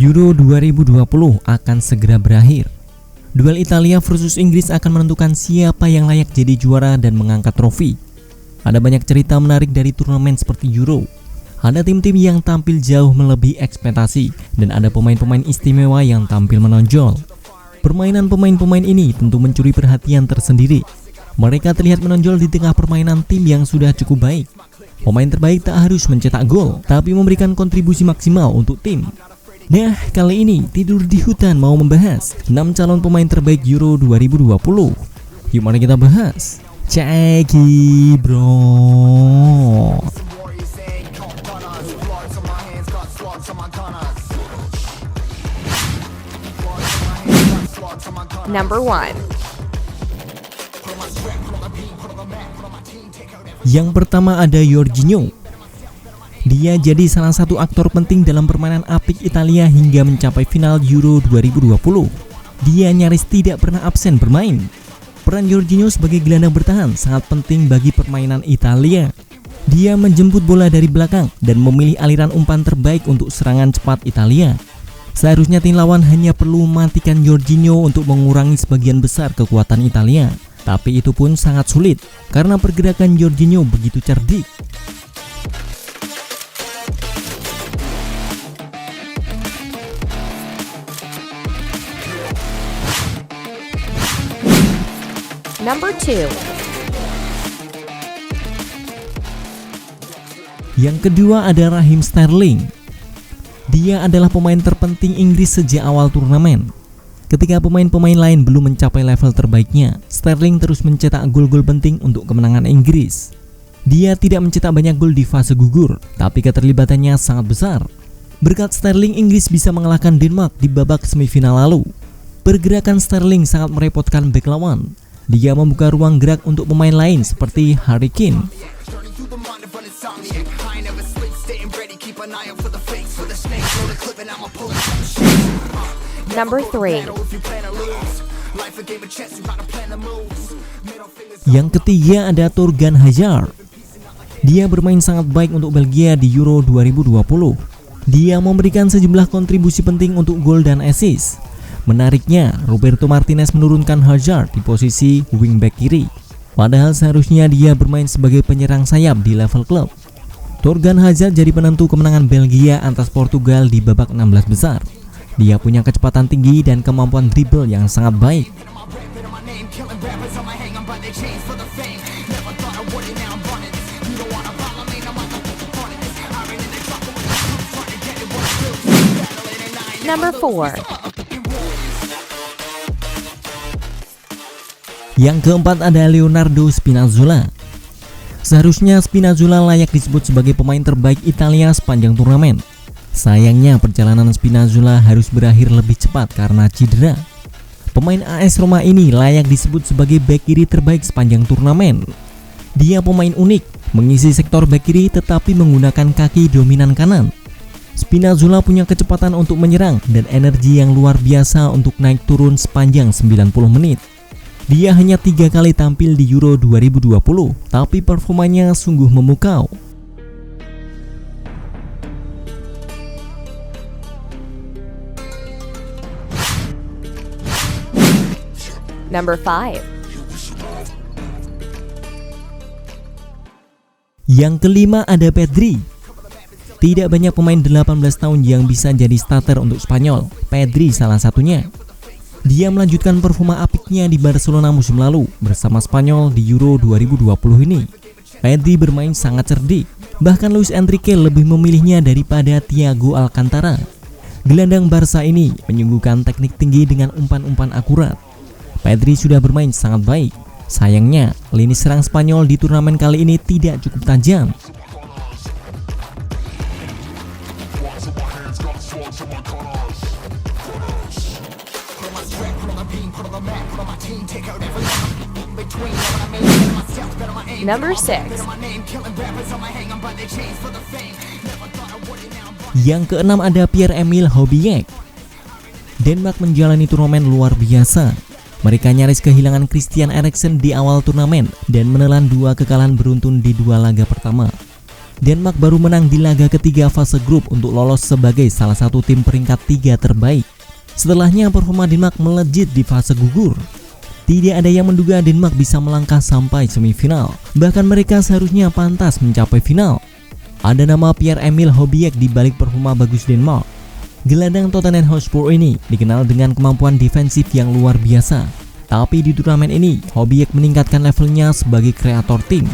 Euro 2020 akan segera berakhir. Duel Italia versus Inggris akan menentukan siapa yang layak jadi juara dan mengangkat trofi. Ada banyak cerita menarik dari turnamen seperti Euro. Ada tim-tim yang tampil jauh melebihi ekspektasi dan ada pemain-pemain istimewa yang tampil menonjol. Permainan pemain-pemain ini tentu mencuri perhatian tersendiri. Mereka terlihat menonjol di tengah permainan tim yang sudah cukup baik. Pemain terbaik tak harus mencetak gol, tapi memberikan kontribusi maksimal untuk tim. Nah, kali ini Tidur di Hutan mau membahas 6 calon pemain terbaik Euro 2020. Yuk mari kita bahas. Ceki bro. Number 1. Yang pertama ada Jorginho. Dia jadi salah satu aktor penting dalam permainan apik Italia hingga mencapai final Euro 2020. Dia nyaris tidak pernah absen bermain. Peran Jorginho sebagai gelandang bertahan sangat penting bagi permainan Italia. Dia menjemput bola dari belakang dan memilih aliran umpan terbaik untuk serangan cepat Italia. Seharusnya tim lawan hanya perlu mematikan Jorginho untuk mengurangi sebagian besar kekuatan Italia. Tapi itu pun sangat sulit karena pergerakan Jorginho begitu cerdik. Number 2. Yang kedua ada Raheem Sterling. Dia adalah pemain terpenting Inggris sejak awal turnamen. Ketika pemain-pemain lain belum mencapai level terbaiknya, Sterling terus mencetak gol-gol penting untuk kemenangan Inggris. Dia tidak mencetak banyak gol di fase gugur, tapi keterlibatannya sangat besar. Berkat Sterling, Inggris bisa mengalahkan Denmark di babak semifinal lalu. Pergerakan Sterling sangat merepotkan bek lawan. Dia membuka ruang gerak untuk pemain lain seperti Harry Kane. Number 3. Yang ketiga ada Thorgan Hazard. Dia bermain sangat baik untuk Belgia di Euro 2020. Dia memberikan sejumlah kontribusi penting untuk gol dan assist. Menariknya, Roberto Martinez menurunkan Hazard di posisi wingback kiri. Padahal seharusnya dia bermain sebagai penyerang sayap di level klub. Thorgan Hazard jadi penentu kemenangan Belgia atas Portugal di babak 16 besar. Dia punya kecepatan tinggi dan kemampuan dribble yang sangat baik. Number 4. Yang keempat ada Leonardo Spinazzola. Seharusnya Spinazzola layak disebut sebagai pemain terbaik Italia sepanjang turnamen. Sayangnya perjalanan Spinazzola harus berakhir lebih cepat karena cedera. Pemain AS Roma ini layak disebut sebagai bek kiri terbaik sepanjang turnamen. Dia pemain unik, mengisi sektor bek kiri tetapi menggunakan kaki dominan kanan. Spinazzola punya kecepatan untuk menyerang dan energi yang luar biasa untuk naik turun sepanjang 90 menit. Dia hanya 3 kali tampil di Euro 2020, tapi performanya sungguh memukau. Number 5. Yang kelima ada Pedri. Tidak banyak pemain 18 tahun yang bisa jadi starter untuk Spanyol. Pedri salah satunya. Dia melanjutkan performa apiknya di Barcelona musim lalu bersama Spanyol di Euro 2020 ini. Pedri bermain sangat cerdik, bahkan Luis Enrique lebih memilihnya daripada Thiago Alcantara. Gelandang Barca ini menyuguhkan teknik tinggi dengan umpan-umpan akurat. Pedri sudah bermain sangat baik. Sayangnya, lini serang Spanyol di turnamen kali ini tidak cukup tajam. Number 6. Yang keenam ada Pierre-Emile Aubameyang. Denmark menjalani turnamen luar biasa. Mereka nyaris kehilangan Christian Eriksen di awal turnamen dan menelan 2 kekalahan beruntun di 2 laga pertama. Denmark baru menang di laga ketiga fase grup untuk lolos sebagai salah satu tim peringkat 3 terbaik. Setelahnya performa Denmark melejit di fase gugur. Tidak ada yang menduga Denmark bisa melangkah sampai semifinal. Bahkan mereka seharusnya pantas mencapai final. Ada nama Pierre-Emil Højbjerg di balik performa bagus Denmark. Gelandang Tottenham Hotspur ini dikenal dengan kemampuan defensif yang luar biasa. Tapi di turnamen ini, Højbjerg meningkatkan levelnya sebagai kreator tim.